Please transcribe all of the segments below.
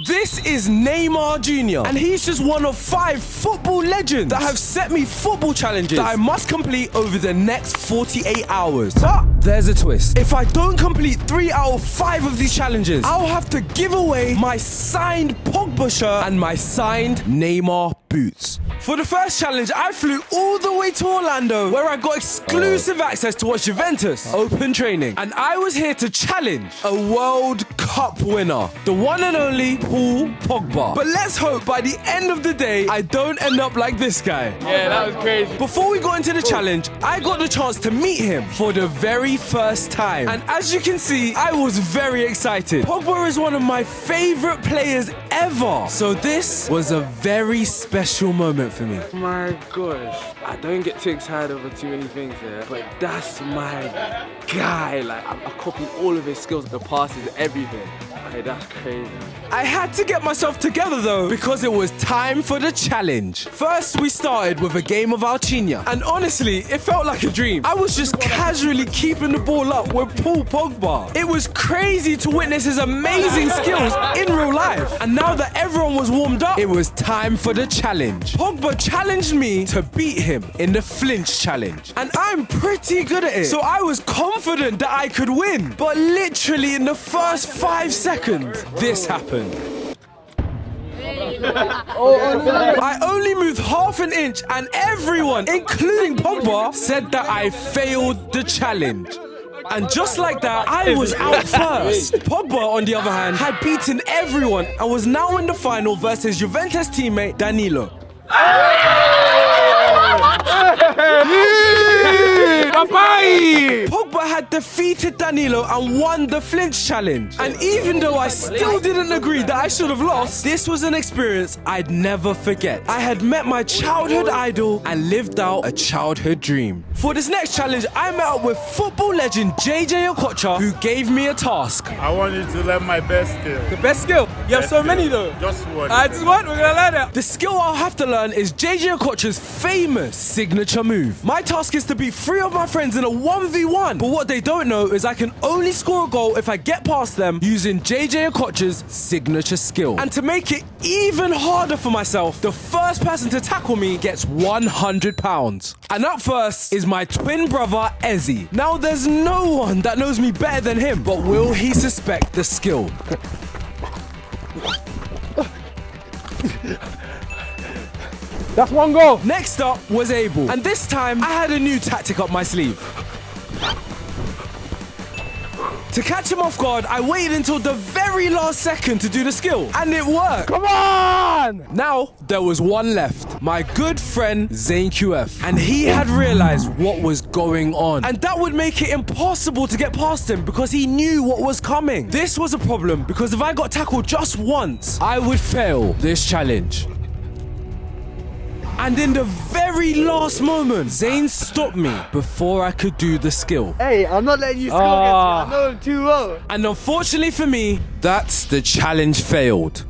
This is Neymar JR, and he's just one of 5 football legends that have set me football challenges that I must complete over the next 48 hours. But there's a twist. If I don't complete 3 out of 5 of these challenges, I'll have to give away my signed Pogba shirt and my signed Neymar boots. For the first challenge, I flew all the way to Orlando, where I got exclusive access to watch Juventus open training. And I was here to challenge a World Cup winner, the one and only Paul Pogba. But let's hope by the end of the day, I don't end up like this guy. Yeah, that was crazy. Before we got into the challenge, I got the chance to meet him for the very first time. And as you can see, I was very excited. Pogba is one of my favorite players ever. So this was a very special moment for me. My gosh, I don't get too excited over too many things there, but that's my guy. Like, I copied all of his skills, the passes, everything. Okay, that's crazy. I had to get myself together though, because it was time for the challenge. First, we started with a game of Alchinia, and honestly, it felt like a dream. I was just casually keeping the ball up with Paul Pogba. It was crazy to witness his amazing skills in real life. And now that everyone was warmed up, it was time for the challenge. Pogba challenged me to beat him in the flinch challenge, and I'm pretty good at it, so I was confident that I could win. But literally in the first 5 seconds, this happened. I only moved half an inch, and everyone, including Pogba, said that I failed the challenge. And just like that, I was out first. Pogba, on the other hand, had beaten everyone and was now in the final versus Juventus teammate Danilo. Pogba had defeated Danilo and won the flinch challenge. And even though I still didn't agree that I should have lost, this was an experience I'd never forget. I had met my childhood idol and lived out a childhood dream. For this next challenge, I met up with football legend Jay Jay Okocha, who gave me a task. I want you to learn my best skill. The best skill? You have so many though. Just one. Just one? We're gonna learn it. The skill I'll have to learn is Jay Jay Okocha's famous signature move. My task is to beat 3 of my friends in a 1v1. But what they don't know is I can only score a goal if I get past them using Jay Jay Okocha's signature skill. And to make it even harder for myself, the first person to tackle me gets £100. And up first is my twin brother, Ezzy. Now, there's no one that knows me better than him, but will he suspect the skill? That's one goal. Next up was Abel, and this time I had a new tactic up my sleeve. To catch him off guard, I waited until the very last second to do the skill, and it worked. Come on! Now, there was one left, my good friend Zayn QF, and he had realized what was going on, and that would make it impossible to get past him because he knew what was coming. This was a problem because if I got tackled just once, I would fail this challenge. And in the very last moment, Zayn stopped me before I could do the skill. Hey, I'm not letting you score against me. I know him too well. And unfortunately for me, that's the challenge failed.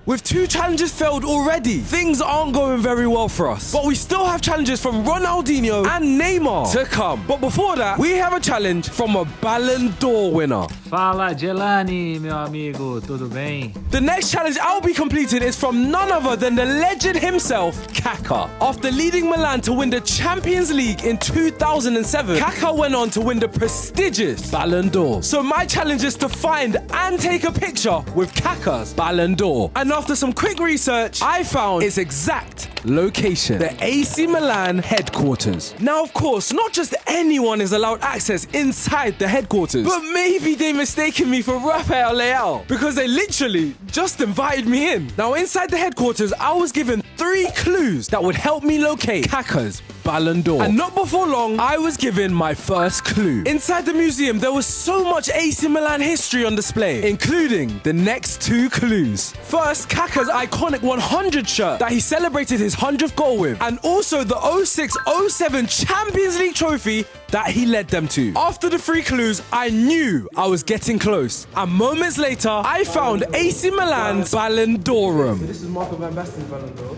With 2 challenges failed already, things aren't going very well for us. But we still have challenges from Ronaldinho and Neymar to come. But before that, we have a challenge from a Ballon d'Or winner. Fala, Jelani, meu amigo, tudo bem? The next challenge I'll be completing is from none other than the legend himself, Kaka. After leading Milan to win the Champions League in 2007, Kaka went on to win the prestigious Ballon d'Or. So my challenge is to find and take a picture with Kaka's Ballon d'Or. And after some quick research, I found its exact location, the AC Milan headquarters. Now, of course, not just anyone is allowed access inside the headquarters, but maybe they mistaken me for Rafael Leao because they literally just invited me in. Now, inside the headquarters, I was given 3 clues that would help me locate Kaka's Ballon d'Or. And not before long, I was given my first clue. Inside the museum, there was so much AC Milan history on display, including the next 2 clues. First, Kaka's iconic 100 shirt that he celebrated his 100th goal with, and also the 06-07 Champions League trophy that he led them to. After the 3 clues, I knew I was getting close. And moments later, I found AC Milan's Ballon d'Or room. This is Marco van Basten's Ballon d'Or.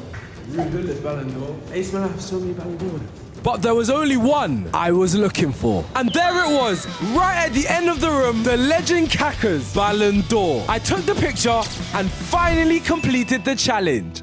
Ruud Gullit's Ballon d'Or. AC Milan have so many Ballon d'Or. But there was only one I was looking for. And there it was, right at the end of the room, the legend Kaka's Ballon d'Or. I took the picture and finally completed the challenge.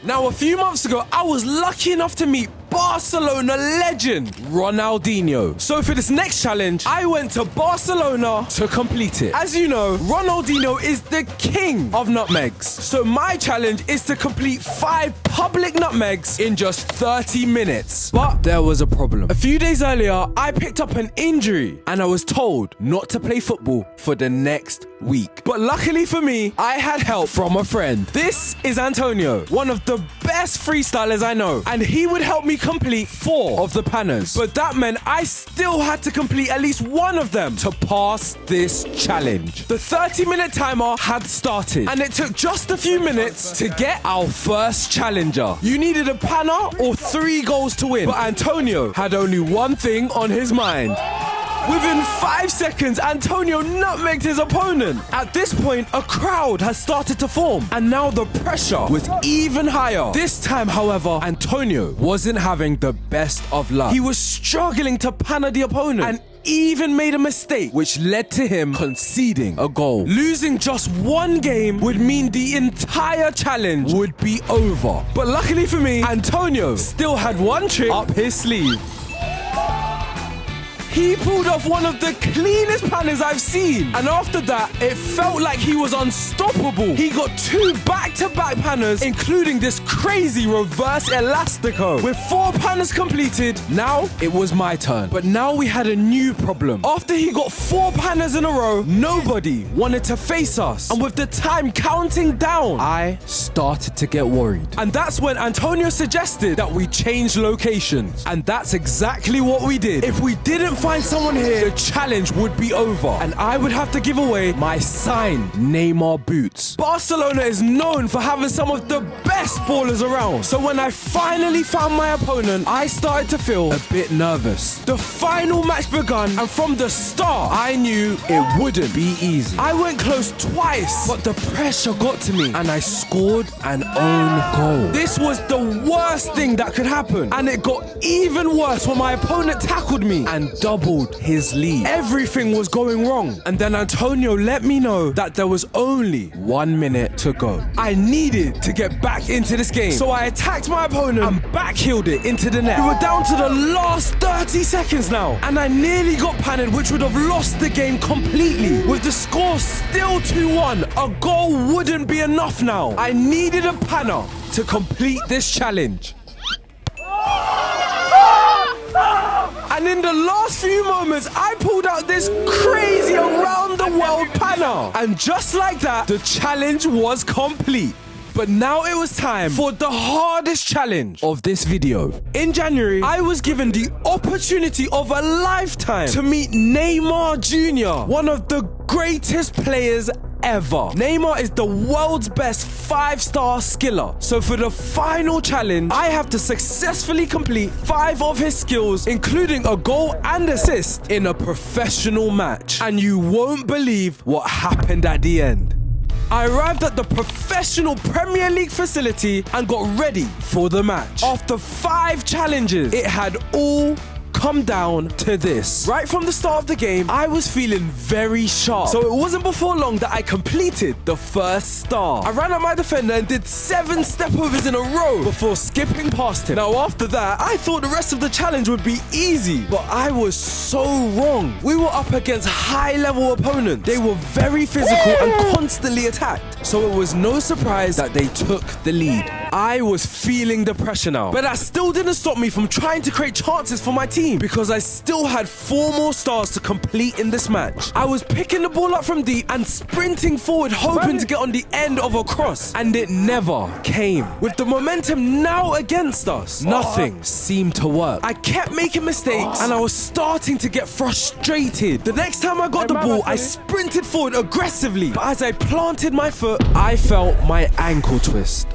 Now, a few months ago, I was lucky enough to meet Barcelona legend Ronaldinho. So for this next challenge, I went to Barcelona to complete it. As you know, Ronaldinho is the king of nutmegs. So my challenge is to complete 5 public nutmegs in just 30 minutes. But there was a problem. A few days earlier, I picked up an injury and I was told not to play football for the next week. But luckily for me, I had help from a friend. This is Antonio, one of the best freestylers I know, and he would help me complete 4 of the pannas. But that meant I still had to complete at least one of them to pass this challenge. The 30-minute timer had started, and it took just a few minutes to get our first challenger. You needed a panna or 3 goals to win, but Antonio had only one thing on his mind. Within 5 seconds, Antonio nutmegged his opponent. At this point, a crowd has started to form, and now the pressure was even higher. This time, however, Antonio wasn't having the best of luck. He was struggling to panna the opponent and even made a mistake, which led to him conceding a goal. Losing just one game would mean the entire challenge would be over. But luckily for me, Antonio still had one trick up his sleeve. He pulled off one of the cleanest pannas I've seen. And after that, it felt like he was unstoppable. He got 2 back-to-back pannas, including this crazy reverse elastico. With 4 pannas completed, now it was my turn. But now we had a new problem. After he got 4 pannas in a row, nobody wanted to face us. And with the time counting down, I started to get worried. And that's when Antonio suggested that we change locations. And that's exactly what we did. If we didn't find someone here, the challenge would be over, and I would have to give away my signed Neymar boots. Barcelona is known for having some of the best ballers around, so when I finally found my opponent, I started to feel a bit nervous. The final match begun, and from the start, I knew it wouldn't be easy. I went close twice, but the pressure got to me, and I scored an own goal. This was the worst thing that could happen, and it got even worse when my opponent tackled me and doubled his lead. Everything was going wrong, and then Antonio let me know that there was only 1 minute to go. I needed to get back into this game, so I attacked my opponent and backheeled it into the net. We were down to the last 30 seconds now, and I nearly got panned, which would have lost the game completely. With the score still 2-1, a goal wouldn't be enough now. I needed a panna to complete this challenge. And in the last few moments, I pulled out this crazy around-the-world panna. And just like that, the challenge was complete. But now it was time for the hardest challenge of this video. In January, I was given the opportunity of a lifetime to meet Neymar JR, one of the greatest players ever. Neymar is the world's best 5-star skiller. So for the final challenge, I have to successfully complete 5 of his skills, including a goal and assist in a professional match. And you won't believe what happened at the end. I arrived at the professional Premier League facility and got ready for the match. After 5 challenges, it had all come down to this. Right from the start of the game, I was feeling very sharp. So it wasn't before long that I completed the first star. I ran at my defender and did 7 step-overs in a row before skipping past him. Now after that, I thought the rest of the challenge would be easy, but I was so wrong. We were up against high-level opponents. They were very physical and constantly attacked. So it was no surprise that they took the lead. I was feeling the pressure now, but that still didn't stop me from trying to create chances for my team, because I still had 4 more stars to complete in this match. I was picking the ball up from deep and sprinting forward, hoping to get on the end of a cross, and it never came. With the momentum now against us, nothing seemed to work. I kept making mistakes, and I was starting to get frustrated. The next time I got the ball, I sprinted forward aggressively, but as I planted my foot, I felt my ankle twist.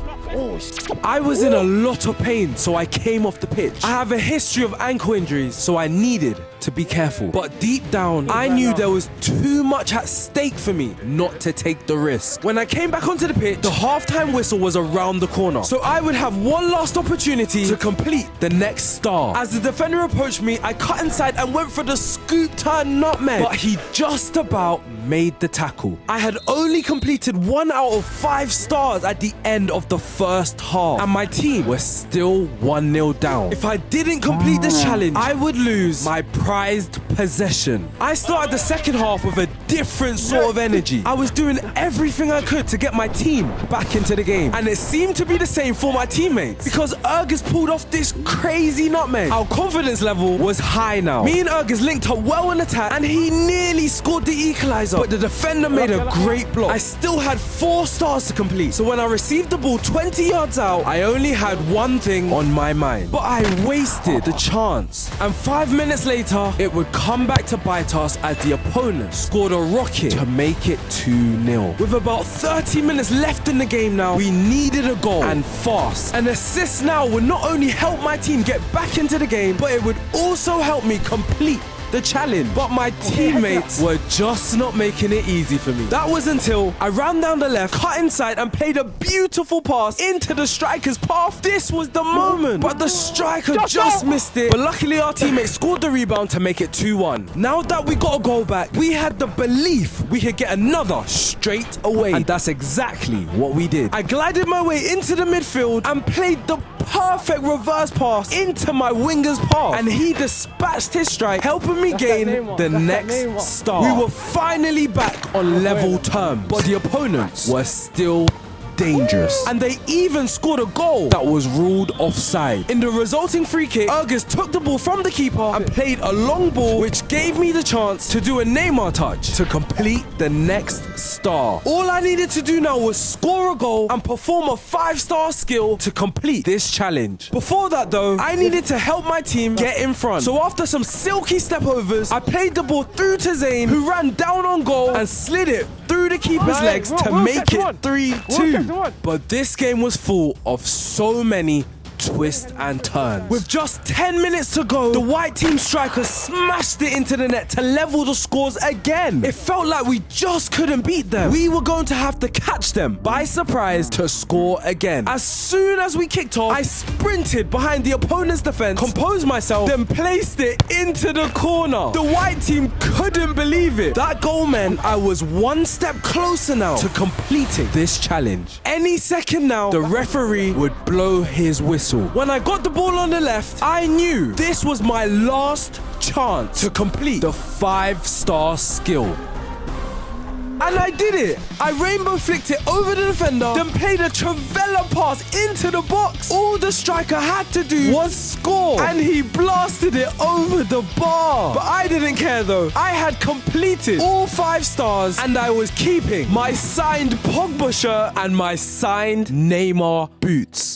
I was in a lot of pain, so I came off the pitch. I have a history of ankle injuries, so I needed to be careful. But deep down, I knew there was too much at stake for me not to take the risk. When I came back onto the pitch, the halftime whistle was around the corner. So I would have one last opportunity to complete the next star. As the defender approached me, I cut inside and went for the scoop turn nutmeg. But he just about made the tackle. I had only completed 1 out of 5 stars at the end of the first half. And my team was still 1-0 down. If I didn't complete this challenge, I would lose my prized possession. I started the second half with a different sort of energy. I was doing everything I could to get my team back into the game. And it seemed to be the same for my teammates because Ergus pulled off this crazy nutmeg. Our confidence level was high now. Me and Ergus linked up well in attack and he nearly scored the equalizer, but the defender made a great block. I still had 4 stars to complete. So when I received the ball 20 yards out, I only had one thing on my mind. But I wasted the chance. And 5 minutes later, it would come back to bite us as the opponent scored a rocket to make it 2-0. With about 30 minutes left in the game now, we needed a goal and fast. An assist now would not only help my team get back into the game, but it would also help me complete the challenge. But my teammates were just not making it easy for me. That was until I ran down the left, cut inside and played a beautiful pass into the striker's path. This was the moment, but the striker just missed it. But luckily our teammate scored the rebound to make it 2-1. Now that we got a goal back, we had the belief we could get another straight away. And that's exactly what we did. I glided my way into the midfield and played the perfect reverse pass into my winger's path. And he dispatched his strike, helping me gain the next star. We were finally back on level terms, but the opponents were still dangerous. And they even scored a goal that was ruled offside. In the resulting free kick, Ergus took the ball from the keeper and played a long ball, which gave me the chance to do a Neymar touch to complete the next star. All I needed to do now was score a goal and perform a 5-star skill to complete this challenge. Before that though, I needed to help my team get in front. So after some silky stepovers, I played the ball through to Zayn, who ran down on goal and slid it through the keeper's legs to make it 3-2. But this game was full of so many twists and turns. With just 10 minutes to go, the white team striker smashed it into the net to level the scores again. It felt like we just couldn't beat them. We were going to have to catch them by surprise to score again. As soon as we kicked off, I sprinted behind the opponent's defense, composed myself, then placed it into the corner. The white team couldn't believe it. That goal meant I was one step closer now to completing this challenge. Any second now, the referee would blow his whistle. When I got the ball on the left, I knew this was my last chance to complete the 5-star skill. And I did it. I rainbow flicked it over the defender, then played a Trivela pass into the box. All the striker had to do was score, and he blasted it over the bar. But I didn't care though. I had completed all 5 stars, and I was keeping my signed Pogba shirt and my signed Neymar boots.